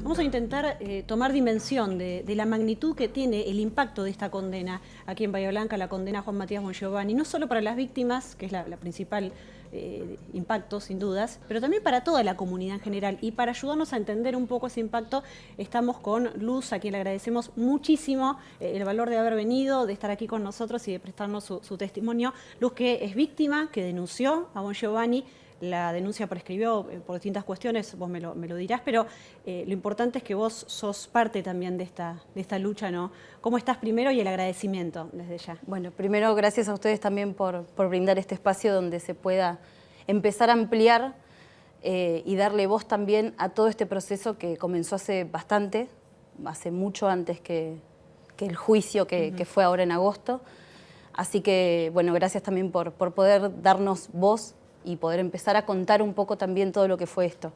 Vamos a intentar tomar dimensión de la magnitud que tiene el impacto de esta condena aquí en Bahía Blanca, la condena a Juan Matías Bongiovanni, no solo para las víctimas, que es la principal impacto sin dudas, pero también para toda la comunidad en general. Y para ayudarnos a entender un poco ese impacto, estamos con Luz, a quien le agradecemos muchísimo el valor de haber venido, de estar aquí con nosotros y de prestarnos su testimonio. Luz, que es víctima, que denunció a Bongiovanni. La denuncia prescribió por distintas cuestiones, vos me lo dirás, pero lo importante es que vos sos parte también de esta lucha, ¿no? ¿Cómo estás primero y el agradecimiento desde ya? Bueno, primero gracias a ustedes también por brindar este espacio donde se pueda empezar a ampliar y darle voz también a todo este proceso que comenzó hace bastante, hace mucho antes que el juicio que fue ahora en agosto. Así que, bueno, gracias también por poder darnos voz y poder empezar a contar un poco también todo lo que fue esto.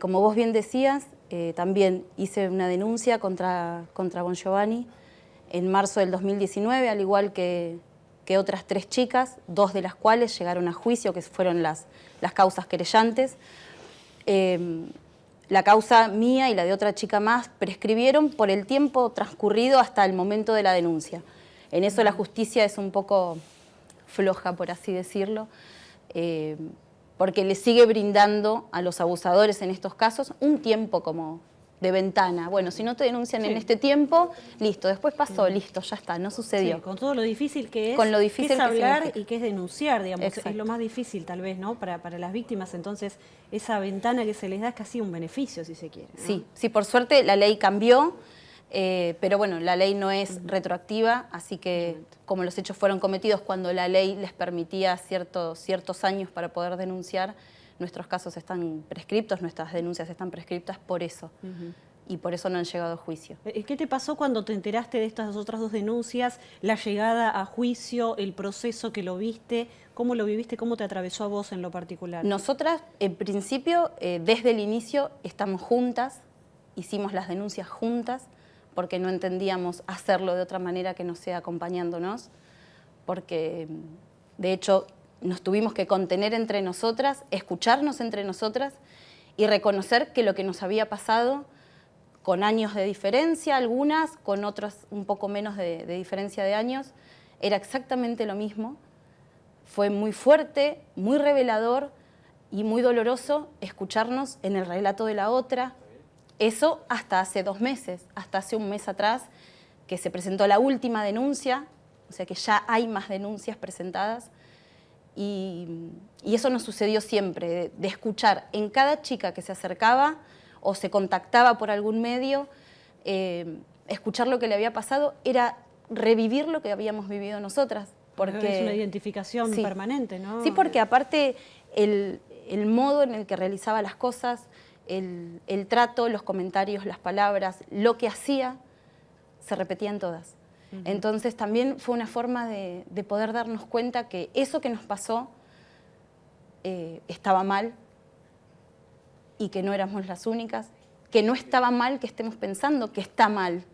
Como vos bien decías, también hice una denuncia contra Bongiovanni en marzo del 2019, al igual que otras 3 chicas, 2 de las cuales llegaron a juicio, que fueron las causas querellantes. La causa mía y la de otra chica más prescribieron por el tiempo transcurrido hasta el momento de la denuncia. En eso la justicia es un poco floja, por así decirlo, porque le sigue brindando a los abusadores en estos casos un tiempo como de ventana. Bueno, si no te denuncian en este tiempo, listo, después pasó, listo, ya está, no sucedió. Sí, con todo lo difícil que es, con lo difícil que es hablar significa. y que es denunciar, digamos, Exacto. es lo más difícil tal vez, ¿no? Para las víctimas, entonces esa ventana que se les da es casi un beneficio, si se quiere, ¿no? Sí, por suerte la ley cambió, pero bueno, la ley no es retroactiva, así que como los hechos fueron cometidos cuando la ley les permitía ciertos años para poder denunciar, nuestros casos están prescriptos, nuestras denuncias están prescriptas por eso. Y por eso no han llegado a juicio. ¿Qué te pasó cuando te enteraste de estas otras 2 denuncias, la llegada a juicio, el proceso que lo viste? ¿Cómo lo viviste? ¿Cómo te atravesó a vos en lo particular? Nosotras, en principio, desde el inicio estamos juntas, hicimos las denuncias juntas, porque no entendíamos hacerlo de otra manera que no sea acompañándonos, porque de hecho nos tuvimos que contener entre nosotras, escucharnos entre nosotras y reconocer que lo que nos había pasado, con años de diferencia, algunas, con otras un poco menos de diferencia de años, era exactamente lo mismo. Fue muy fuerte, muy revelador y muy doloroso escucharnos en el relato de la otra. Eso hasta hace 2 meses, hasta hace un mes atrás, que se presentó la última denuncia, o sea que ya hay más denuncias presentadas. Y eso nos sucedió siempre, de escuchar en cada chica que se acercaba o se contactaba por algún medio, escuchar lo que le había pasado era revivir lo que habíamos vivido nosotras. Porque es una identificación permanente, ¿no? Sí, porque aparte el modo en el que realizaba las cosas, el trato, los comentarios, las palabras, lo que hacía, se repetían todas. Entonces también fue una forma de poder darnos cuenta que eso que nos pasó estaba mal, y que no éramos las únicas, que no estaba mal que estemos pensando que está mal,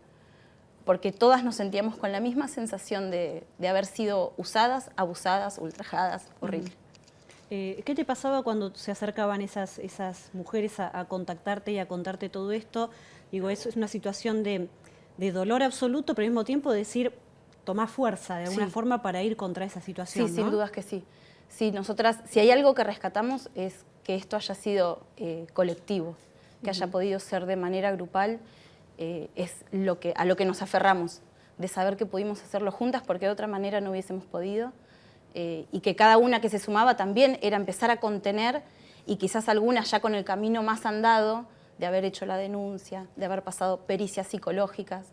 porque todas nos sentíamos con la misma sensación de haber sido usadas, abusadas, ultrajadas, horrible. ¿Qué te pasaba cuando se acercaban esas mujeres a contactarte y a contarte todo esto? Digo, eso es una situación de dolor absoluto, pero al mismo tiempo decir, tomá fuerza de alguna forma para ir contra esa situación, Sí, ¿no? sin dudas que sí. Sí, nosotras, si hay algo que rescatamos es que esto haya sido colectivo, que haya podido ser de manera grupal, es a lo que nos aferramos, de saber que pudimos hacerlo juntas porque de otra manera no hubiésemos podido, y que cada una que se sumaba también era empezar a contener, y quizás algunas ya con el camino más andado, de haber hecho la denuncia, de haber pasado pericias psicológicas,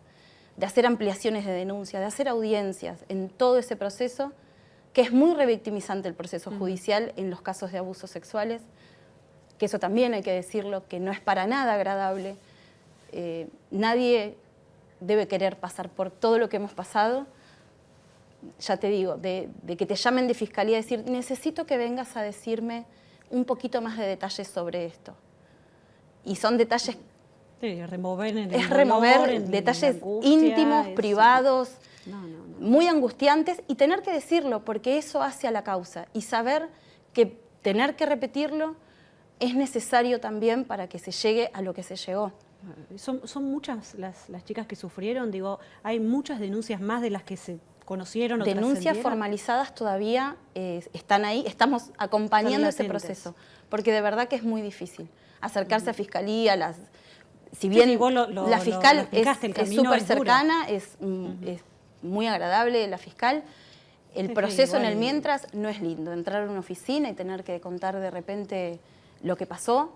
de hacer ampliaciones de denuncia, de hacer audiencias en todo ese proceso, que es muy revictimizante el proceso judicial en los casos de abusos sexuales, que eso también hay que decirlo, que no es para nada agradable. Nadie debe querer pasar por todo lo que hemos pasado. Ya te digo, de que te llamen de fiscalía y decir, necesito que vengas a decirme un poquito más de detalles sobre esto. Y son detalles... Sí, remover detalles angustia, íntimos, privados, muy angustiantes, y tener que decirlo porque eso hace a la causa, y saber que tener que repetirlo es necesario también para que se llegue a lo que se llegó. Son muchas las chicas que sufrieron, digo, hay muchas denuncias más de las que se conocieron o Denuncias trascendieron. formalizadas todavía están ahí, estamos acompañando ese proceso, porque de verdad que es muy difícil acercarse a Fiscalía, si bien sí, la fiscal es súper cercana, es es muy agradable la fiscal, el proceso en el mientras no es lindo, entrar a una oficina y tener que contar de repente lo que pasó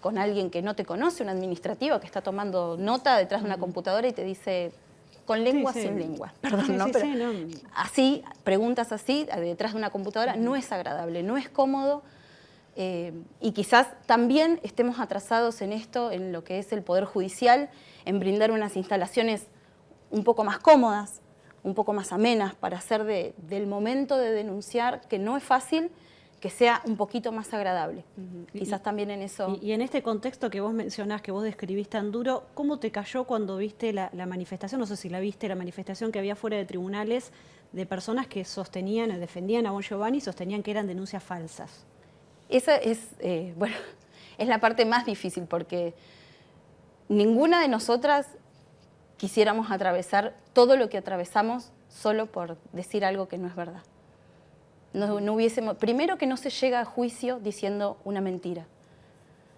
con alguien que no te conoce, un administrativo que está tomando nota detrás de una computadora y te dice con lengua, sin lengua, perdón, ¿no? Pero así, preguntas así, detrás de una computadora, no es agradable, no es cómodo. Y quizás también estemos atrasados en esto, en lo que es el Poder Judicial, en brindar unas instalaciones un poco más cómodas, un poco más amenas, para hacer del momento de denunciar, que no es fácil, que sea un poquito más agradable. Quizás también en eso... Y en este contexto que vos mencionás, que vos describís tan duro, ¿cómo te cayó cuando viste la manifestación? No sé si la viste, la manifestación que había fuera de tribunales de personas que sostenían, defendían a Bon Giovanni y sostenían que eran denuncias falsas. Esa es, bueno, es la parte más difícil, porque ninguna de nosotras quisiéramos atravesar todo lo que atravesamos solo por decir algo que no es verdad. No hubiésemos, primero que no se llega a juicio diciendo una mentira.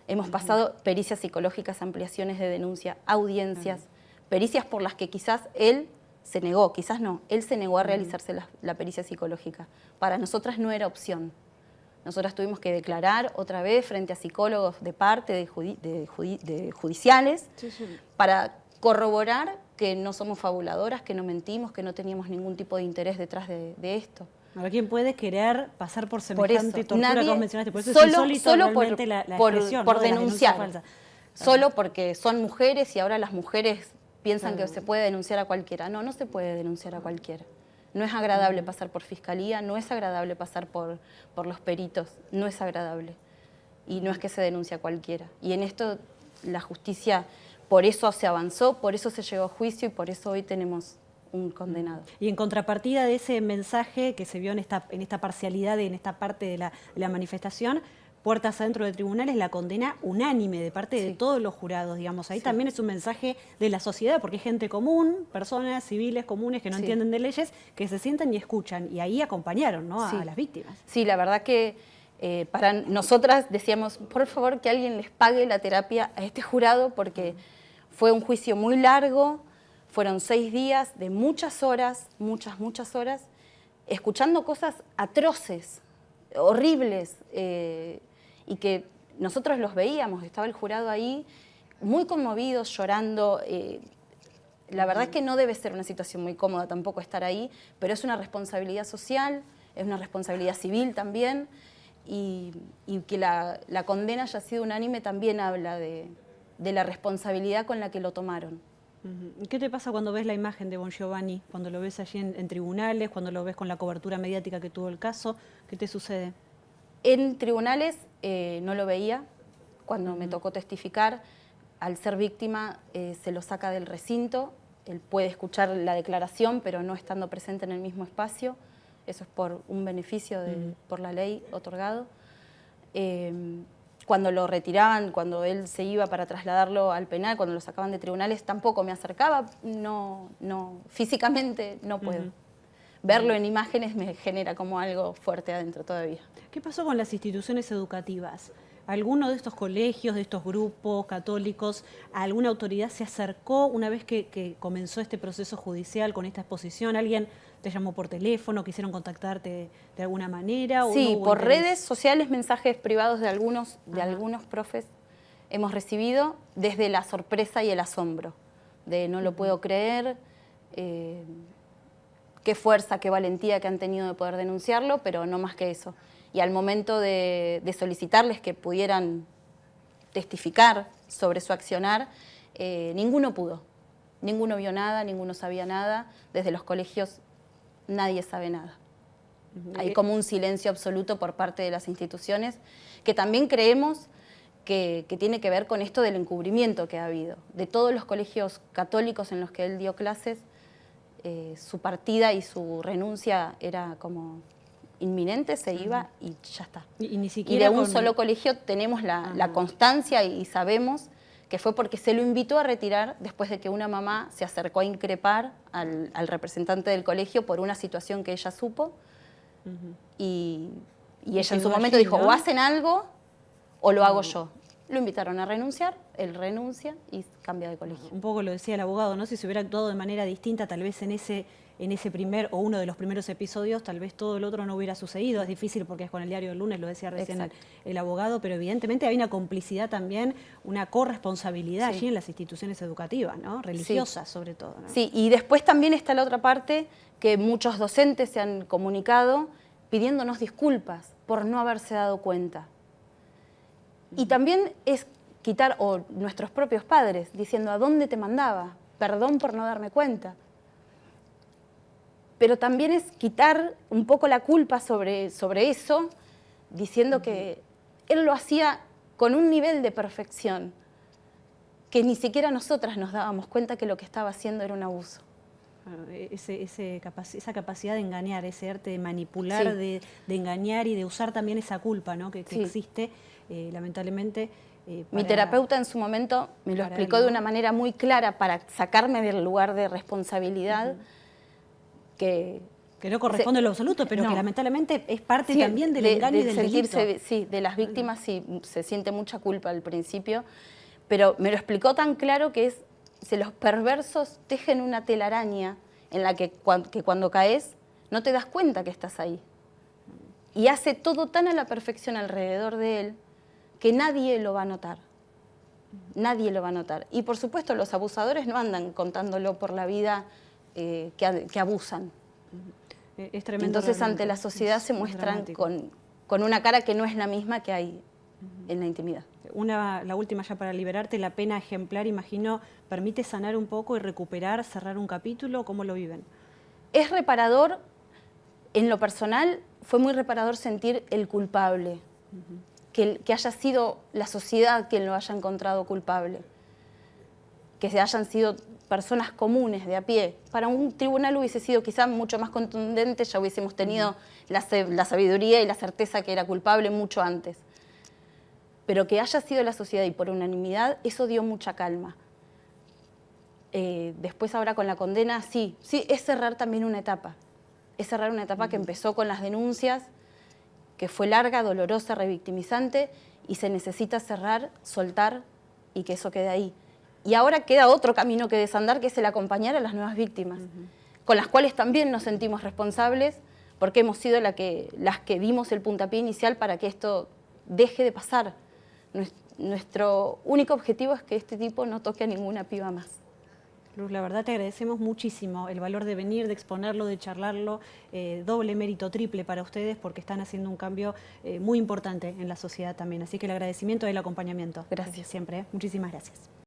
Hemos pasado pericias psicológicas, ampliaciones de denuncia, audiencias, pericias por las que quizás él se negó, quizás no, él se negó a realizarse la pericia psicológica. Para nosotras no era opción. Nosotras tuvimos que declarar otra vez frente a psicólogos de parte de judiciales para corroborar que no somos fabuladoras, que no mentimos, que no teníamos ningún tipo de interés detrás de esto. Ahora, ¿quién puede querer pasar por semejante tortura que vos mencionaste? Por eso solo, es insólito solo realmente la expresión, por ¿no? denunciar. Falsa. Solo porque son mujeres y ahora las mujeres piensan que se puede denunciar a cualquiera. No, no se puede denunciar a cualquiera. No es agradable pasar por fiscalía, no es agradable pasar por los peritos, no es agradable. Y no es que se denuncie a cualquiera. Y en esto la justicia, por eso se avanzó, por eso se llegó a juicio y por eso hoy tenemos un condenado. Y en contrapartida de ese mensaje que se vio en esta parcialidad, en esta parte de la manifestación, puertas adentro de tribunales, la condena unánime de parte de todos los jurados, digamos. Ahí también es un mensaje de la sociedad, porque hay gente común, personas civiles comunes que no entienden de leyes, que se sientan y escuchan, y ahí acompañaron, ¿no? a las víctimas. Sí, la verdad que para nosotras decíamos, por favor, que alguien les pague la terapia a este jurado, porque fue un juicio muy largo, fueron 6 días de muchas horas, muchas horas, escuchando cosas atroces, horribles, y que nosotros los veíamos, estaba el jurado ahí, muy conmovidos, llorando. La verdad es que no debe ser una situación muy cómoda tampoco estar ahí, pero es una responsabilidad social, es una responsabilidad civil también, y que la condena haya sido unánime también habla de la responsabilidad con la que lo tomaron. ¿Qué te pasa cuando ves la imagen de Bon Giovanni? Cuando lo ves allí en tribunales, cuando lo ves con la cobertura mediática que tuvo el caso, ¿qué te sucede? En tribunales no lo veía. Cuando me tocó testificar, al ser víctima se lo saca del recinto. Él puede escuchar la declaración, pero no estando presente en el mismo espacio. Eso es por un beneficio por la ley otorgado. Cuando lo retiraban, cuando él se iba para trasladarlo al penal, cuando lo sacaban de tribunales, tampoco me acercaba. No, físicamente no puedo. Verlo en imágenes me genera como algo fuerte adentro todavía. ¿Qué pasó con las instituciones educativas? ¿Alguno de estos colegios, de estos grupos católicos, alguna autoridad se acercó una vez que comenzó este proceso judicial con esta exposición? ¿Alguien te llamó por teléfono, quisieron contactarte de alguna manera? Sí, ¿o no por interés? redes sociales, mensajes privados de algunos profes hemos recibido, desde la sorpresa y el asombro, de no lo puedo creer, qué fuerza, qué valentía que han tenido de poder denunciarlo, pero no más que eso. Y al momento de solicitarles que pudieran testificar sobre su accionar, ninguno pudo. Ninguno vio nada, ninguno sabía nada. Desde los colegios nadie sabe nada. Hay como un silencio absoluto por parte de las instituciones, que también creemos que tiene que ver con esto del encubrimiento que ha habido. De todos los colegios católicos en los que él dio clases, su partida y su renuncia era como inminente, se iba y ya está. Y ni siquiera de un solo colegio tenemos la constancia y sabemos que fue porque se lo invitó a retirar después de que una mamá se acercó a increpar al representante del colegio por una situación que ella supo. Y ella en su momento dijo, ¿no? O hacen algo o lo hago yo. Lo invitaron a renunciar, él renuncia y cambia de colegio. Un poco lo decía el abogado, ¿no? Si se hubiera actuado de manera distinta, tal vez en ese primer o uno de los primeros episodios, tal vez todo el otro no hubiera sucedido. Es difícil porque es con el diario del lunes, lo decía recién el abogado, pero evidentemente hay una complicidad también, una corresponsabilidad allí en las instituciones educativas, ¿no? Religiosas sobre todo, ¿no? Sí, y después también está la otra parte que muchos docentes se han comunicado pidiéndonos disculpas por no haberse dado cuenta. Y también es quitar, o nuestros propios padres, diciendo, ¿a dónde te mandaba? Perdón por no darme cuenta. Pero también es quitar un poco la culpa sobre eso, diciendo que él lo hacía con un nivel de perfección que ni siquiera nosotras nos dábamos cuenta que lo que estaba haciendo era un abuso. Esa capacidad de engañar, ese arte de manipular, de engañar y de usar también esa culpa, ¿no? que existe, lamentablemente. Mi terapeuta en su momento me lo explicó de una manera muy clara para sacarme del lugar de responsabilidad. Que no corresponde en lo absoluto, pero que lamentablemente es parte también del engaño y del delito. Sí, de las víctimas sí se siente mucha culpa al principio, pero me lo explicó tan claro que los perversos tejen una telaraña en la que cuando caes no te das cuenta que estás ahí. Y hace todo tan a la perfección alrededor de él que nadie lo va a notar. Nadie lo va a notar. Y por supuesto los abusadores no andan contándolo por la vida que abusan. Es tremendo. Entonces realmente. Ante la sociedad se muestran con una cara que no es la misma que hay en la intimidad. La última ya para liberarte, la pena ejemplar, imagino, permite sanar un poco y recuperar, cerrar un capítulo. ¿Cómo lo viven? Es reparador, en lo personal, fue muy reparador sentir el culpable, que haya sido la sociedad quien lo haya encontrado culpable, que se hayan sido personas comunes, de a pie. Para un tribunal hubiese sido quizás mucho más contundente, ya hubiésemos tenido la sabiduría y la certeza que era culpable mucho antes. Pero que haya sido la sociedad y por unanimidad, eso dio mucha calma. Después ahora con la condena, sí, es cerrar también una etapa. Es cerrar una etapa que empezó con las denuncias, que fue larga, dolorosa, revictimizante, y se necesita cerrar, soltar y que eso quede ahí. Y ahora queda otro camino que desandar, que es el acompañar a las nuevas víctimas, con las cuales también nos sentimos responsables, porque hemos sido las que dimos el puntapié inicial para que esto deje de pasar. Nuestro único objetivo es que este tipo no toque a ninguna piba más. Luz, la verdad te agradecemos muchísimo el valor de venir, de exponerlo, de charlarlo, doble mérito, triple para ustedes, porque están haciendo un cambio muy importante en la sociedad también. Así que el agradecimiento y el acompañamiento. Gracias. Siempre. Muchísimas gracias.